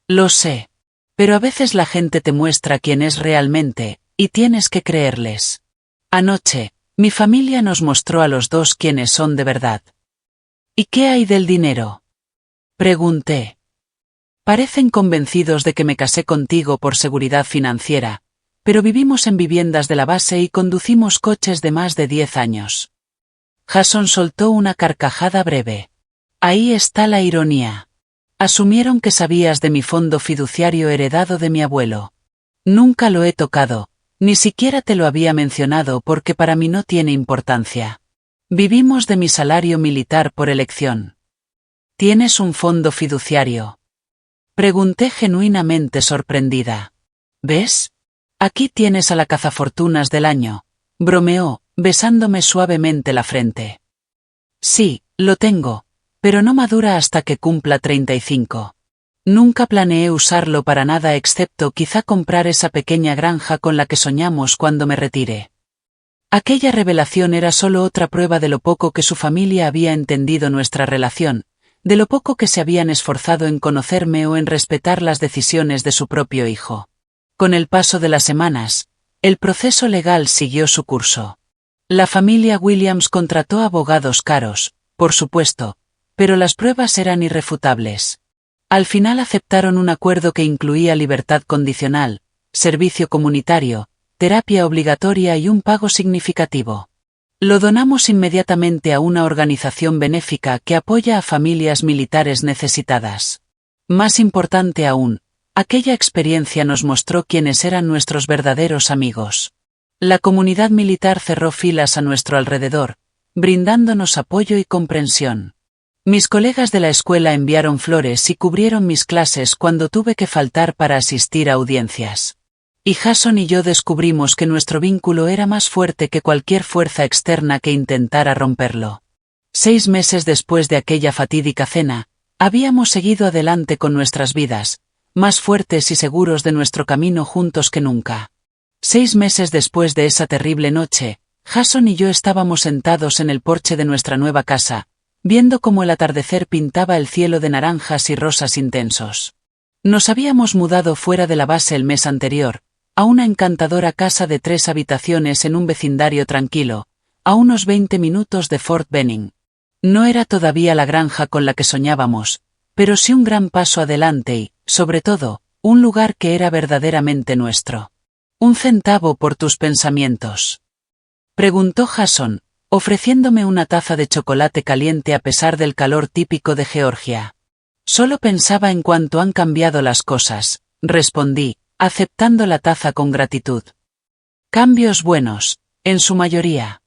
Lo sé. Pero a veces la gente te muestra quién es realmente, y tienes que creerles. Anoche, mi familia nos mostró a los dos quiénes son de verdad. ¿Y qué hay del dinero? Pregunté. Parecen convencidos de que me casé contigo por seguridad financiera, pero vivimos en viviendas de la base y conducimos coches de más de 10 años. Jason soltó una carcajada breve. Ahí está la ironía. Asumieron que sabías de mi fondo fiduciario heredado de mi abuelo. Nunca lo he tocado, ni siquiera te lo había mencionado porque para mí no tiene importancia. Vivimos de mi salario militar por elección. ¿Tienes un fondo fiduciario? Pregunté genuinamente sorprendida. ¿Ves? Aquí tienes a la cazafortunas del año, bromeó, besándome suavemente la frente. Sí, lo tengo, pero no madura hasta que cumpla 35. Nunca planeé usarlo para nada excepto quizá comprar esa pequeña granja con la que soñamos cuando me retire. Aquella revelación era solo otra prueba de lo poco que su familia había entendido nuestra relación, de lo poco que se habían esforzado en conocerme o en respetar las decisiones de su propio hijo. Con el paso de las semanas, el proceso legal siguió su curso. La familia Williams contrató abogados caros, por supuesto, pero las pruebas eran irrefutables. Al final aceptaron un acuerdo que incluía libertad condicional, servicio comunitario, terapia obligatoria y un pago significativo. Lo donamos inmediatamente a una organización benéfica que apoya a familias militares necesitadas. Más importante aún, aquella experiencia nos mostró quiénes eran nuestros verdaderos amigos. La comunidad militar cerró filas a nuestro alrededor, brindándonos apoyo y comprensión. Mis colegas de la escuela enviaron flores y cubrieron mis clases cuando tuve que faltar para asistir a audiencias. Y Jason y yo descubrimos que nuestro vínculo era más fuerte que cualquier fuerza externa que intentara romperlo. 6 meses después de aquella fatídica cena, habíamos seguido adelante con nuestras vidas, más fuertes y seguros de nuestro camino juntos que nunca. 6 meses después de esa terrible noche, Jason y yo estábamos sentados en el porche de nuestra nueva casa, viendo cómo el atardecer pintaba el cielo de naranjas y rosas intensos. Nos habíamos mudado fuera de la base el mes anterior, a una encantadora casa de 3 habitaciones en un vecindario tranquilo, a unos 20 minutos de Fort Benning. No era todavía la granja con la que soñábamos, pero sí un gran paso adelante y, sobre todo, un lugar que era verdaderamente nuestro. ¿Un centavo por tus pensamientos?, preguntó Jason, ofreciéndome una taza de chocolate caliente a pesar del calor típico de Georgia. Solo pensaba en cuánto han cambiado las cosas, respondí, aceptando la taza con gratitud. Cambios buenos, en su mayoría.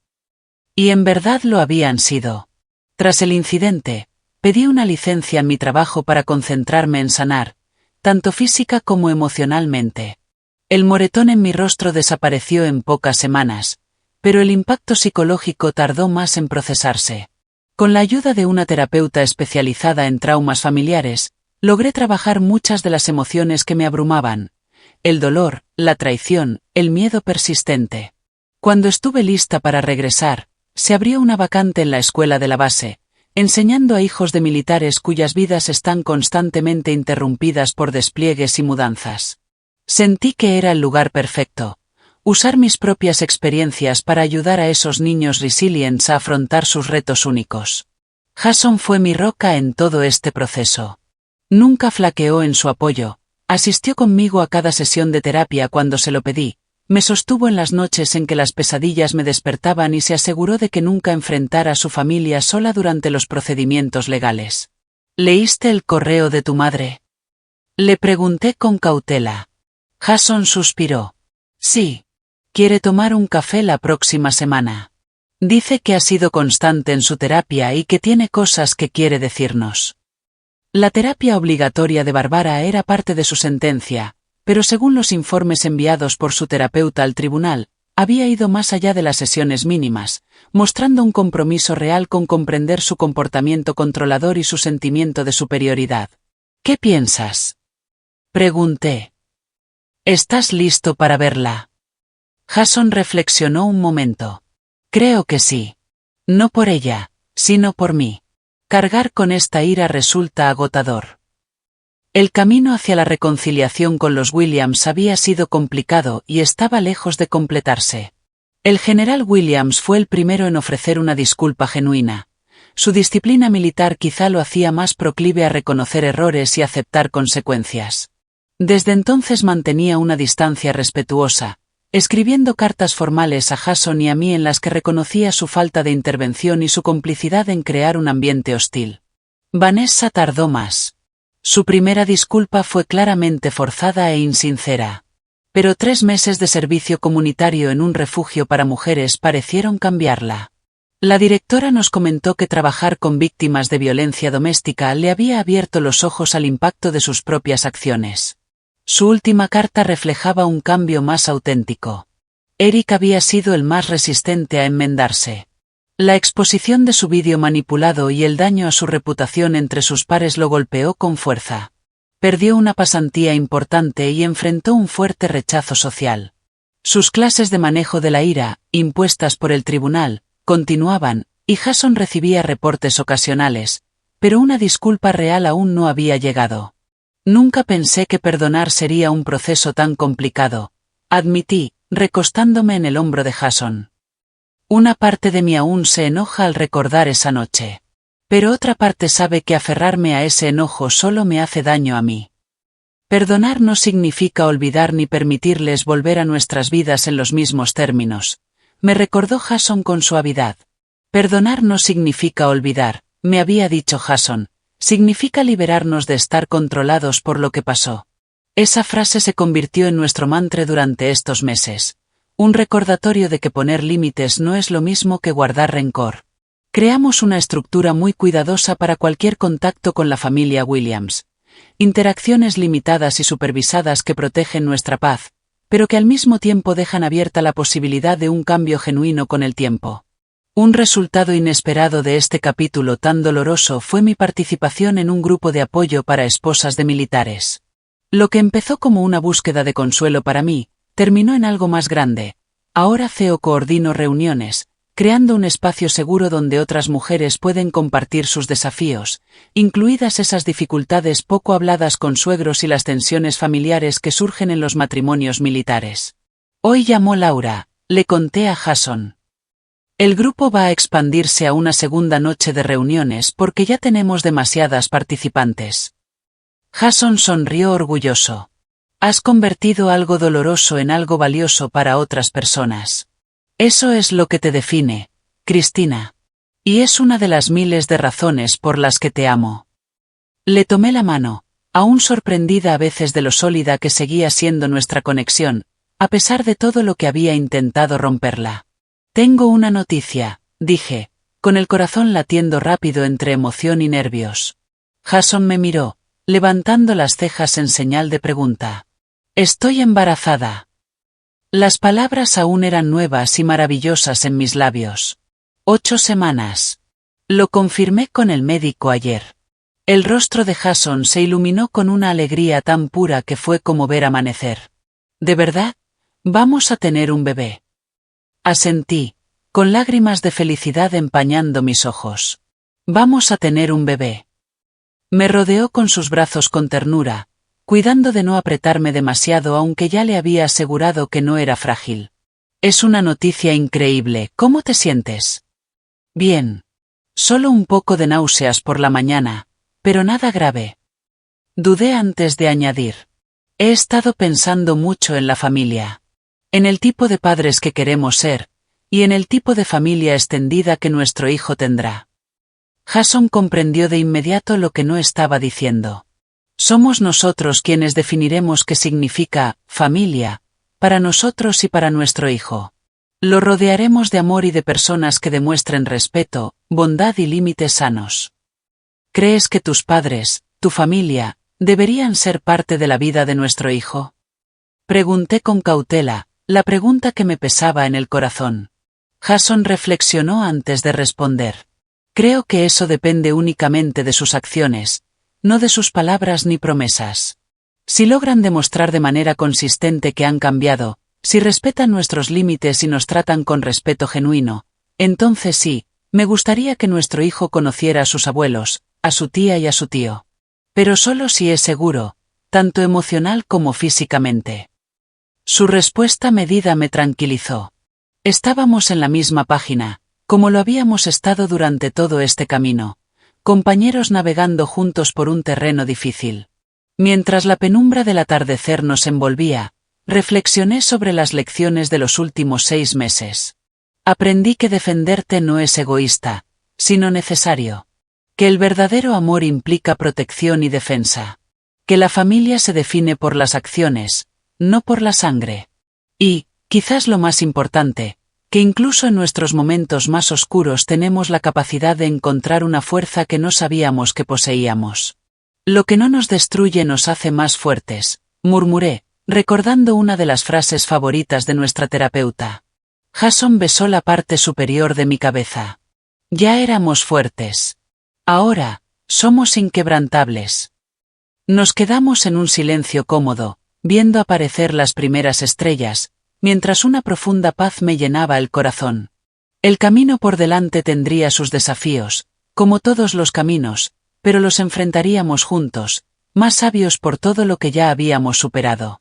Y en verdad lo habían sido. Tras el incidente, pedí una licencia en mi trabajo para concentrarme en sanar, tanto física como emocionalmente. El moretón en mi rostro desapareció en pocas semanas, pero el impacto psicológico tardó más en procesarse. Con la ayuda de una terapeuta especializada en traumas familiares, logré trabajar muchas de las emociones que me abrumaban: el dolor, la traición, el miedo persistente. Cuando estuve lista para regresar, se abrió una vacante en la escuela de la base, enseñando a hijos de militares cuyas vidas están constantemente interrumpidas por despliegues y mudanzas. Sentí que era el lugar perfecto. Usar mis propias experiencias para ayudar a esos niños resilientes a afrontar sus retos únicos. Jason fue mi roca en todo este proceso. Nunca flaqueó en su apoyo, asistió conmigo a cada sesión de terapia cuando se lo pedí, me sostuvo en las noches en que las pesadillas me despertaban y se aseguró de que nunca enfrentara a su familia sola durante los procedimientos legales. ¿Leíste el correo de tu madre?, le pregunté con cautela. Jason suspiró. Sí. Quiere tomar un café la próxima semana. Dice que ha sido constante en su terapia y que tiene cosas que quiere decirnos. La terapia obligatoria de Bárbara era parte de su sentencia, pero según los informes enviados por su terapeuta al tribunal, había ido más allá de las sesiones mínimas, mostrando un compromiso real con comprender su comportamiento controlador y su sentimiento de superioridad. ¿Qué piensas?, pregunté. ¿Estás listo para verla? Jason reflexionó un momento. Creo que sí. No por ella, sino por mí. Cargar con esta ira resulta agotador. El camino hacia la reconciliación con los Williams había sido complicado y estaba lejos de completarse. El general Williams fue el primero en ofrecer una disculpa genuina. Su disciplina militar quizá lo hacía más proclive a reconocer errores y aceptar consecuencias. Desde entonces mantenía una distancia respetuosa, escribiendo cartas formales a Jason y a mí en las que reconocía su falta de intervención y su complicidad en crear un ambiente hostil. Vanessa tardó más. Su primera disculpa fue claramente forzada e insincera. Pero 3 meses de servicio comunitario en un refugio para mujeres parecieron cambiarla. La directora nos comentó que trabajar con víctimas de violencia doméstica le había abierto los ojos al impacto de sus propias acciones. Su última carta reflejaba un cambio más auténtico. Eric había sido el más resistente a enmendarse. La exposición de su vídeo manipulado y el daño a su reputación entre sus pares lo golpeó con fuerza. Perdió una pasantía importante y enfrentó un fuerte rechazo social. Sus clases de manejo de la ira, impuestas por el tribunal, continuaban, y Jason recibía reportes ocasionales, pero una disculpa real aún no había llegado. Nunca pensé que perdonar sería un proceso tan complicado, admití, recostándome en el hombro de Jason. Una parte de mí aún se enoja al recordar esa noche. Pero otra parte sabe que aferrarme a ese enojo solo me hace daño a mí. Perdonar no significa olvidar ni permitirles volver a nuestras vidas en los mismos términos, me recordó Jason con suavidad. Perdonar no significa olvidar, me había dicho Jason. Significa liberarnos de estar controlados por lo que pasó. Esa frase se convirtió en nuestro mantra durante estos meses. Un recordatorio de que poner límites no es lo mismo que guardar rencor. Creamos una estructura muy cuidadosa para cualquier contacto con la familia Williams. Interacciones limitadas y supervisadas que protegen nuestra paz, pero que al mismo tiempo dejan abierta la posibilidad de un cambio genuino con el tiempo. Un resultado inesperado de este capítulo tan doloroso fue mi participación en un grupo de apoyo para esposas de militares. Lo que empezó como una búsqueda de consuelo para mí, terminó en algo más grande. Ahora coordino reuniones, creando un espacio seguro donde otras mujeres pueden compartir sus desafíos, incluidas esas dificultades poco habladas con suegros y las tensiones familiares que surgen en los matrimonios militares. Hoy llamó Laura, le conté a Jason. El grupo va a expandirse a una segunda noche de reuniones porque ya tenemos demasiadas participantes. Jason sonrió orgulloso. Has convertido algo doloroso en algo valioso para otras personas. Eso es lo que te define, Cristina. Y es una de las miles de razones por las que te amo. Le tomé la mano, aún sorprendida a veces de lo sólida que seguía siendo nuestra conexión, a pesar de todo lo que había intentado romperla. Tengo una noticia, dije, con el corazón latiendo rápido entre emoción y nervios. Jason me miró, levantando las cejas en señal de pregunta. Estoy embarazada. Las palabras aún eran nuevas y maravillosas en mis labios. 8 semanas. Lo confirmé con el médico ayer. El rostro de Jason se iluminó con una alegría tan pura que fue como ver amanecer. ¿De verdad? Vamos a tener un bebé. Asentí, con lágrimas de felicidad empañando mis ojos. Vamos a tener un bebé. Me rodeó con sus brazos con ternura, cuidando de no apretarme demasiado aunque ya le había asegurado que no era frágil. Es una noticia increíble, ¿cómo te sientes? Bien. Solo un poco de náuseas por la mañana, pero nada grave. Dudé antes de añadir. He estado pensando mucho en la familia. En el tipo de padres que queremos ser, y en el tipo de familia extendida que nuestro hijo tendrá. Jason comprendió de inmediato lo que no estaba diciendo. Somos nosotros quienes definiremos qué significa familia, para nosotros y para nuestro hijo. Lo rodearemos de amor y de personas que demuestren respeto, bondad y límites sanos. ¿Crees que tus padres, tu familia, deberían ser parte de la vida de nuestro hijo? Pregunté con cautela, la pregunta que me pesaba en el corazón. Jason reflexionó antes de responder. Creo que eso depende únicamente de sus acciones, no de sus palabras ni promesas. Si logran demostrar de manera consistente que han cambiado, si respetan nuestros límites y nos tratan con respeto genuino, entonces sí, me gustaría que nuestro hijo conociera a sus abuelos, a su tía y a su tío. Pero solo si es seguro, tanto emocional como físicamente. Su respuesta medida me tranquilizó. Estábamos en la misma página, como lo habíamos estado durante todo este camino, compañeros navegando juntos por un terreno difícil. Mientras la penumbra del atardecer nos envolvía, reflexioné sobre las lecciones de los últimos 6 meses. Aprendí que defenderte no es egoísta, sino necesario. Que el verdadero amor implica protección y defensa. Que la familia se define por las acciones, no por la sangre. Y, quizás lo más importante, que incluso en nuestros momentos más oscuros tenemos la capacidad de encontrar una fuerza que no sabíamos que poseíamos. Lo que no nos destruye nos hace más fuertes, murmuré, recordando una de las frases favoritas de nuestra terapeuta. Jason besó la parte superior de mi cabeza. Ya éramos fuertes. Ahora, somos inquebrantables. Nos quedamos en un silencio cómodo, viendo aparecer las primeras estrellas, mientras una profunda paz me llenaba el corazón. El camino por delante tendría sus desafíos, como todos los caminos, pero los enfrentaríamos juntos, más sabios por todo lo que ya habíamos superado.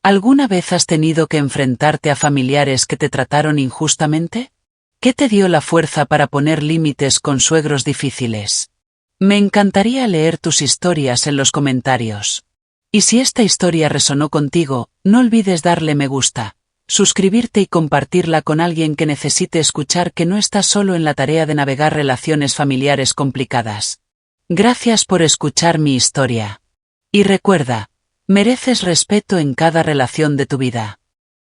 ¿Alguna vez has tenido que enfrentarte a familiares que te trataron injustamente? ¿Qué te dio la fuerza para poner límites con suegros difíciles? Me encantaría leer tus historias en los comentarios. Y si esta historia resonó contigo, no olvides darle me gusta, suscribirte y compartirla con alguien que necesite escuchar que no estás solo en la tarea de navegar relaciones familiares complicadas. Gracias por escuchar mi historia. Y recuerda, mereces respeto en cada relación de tu vida.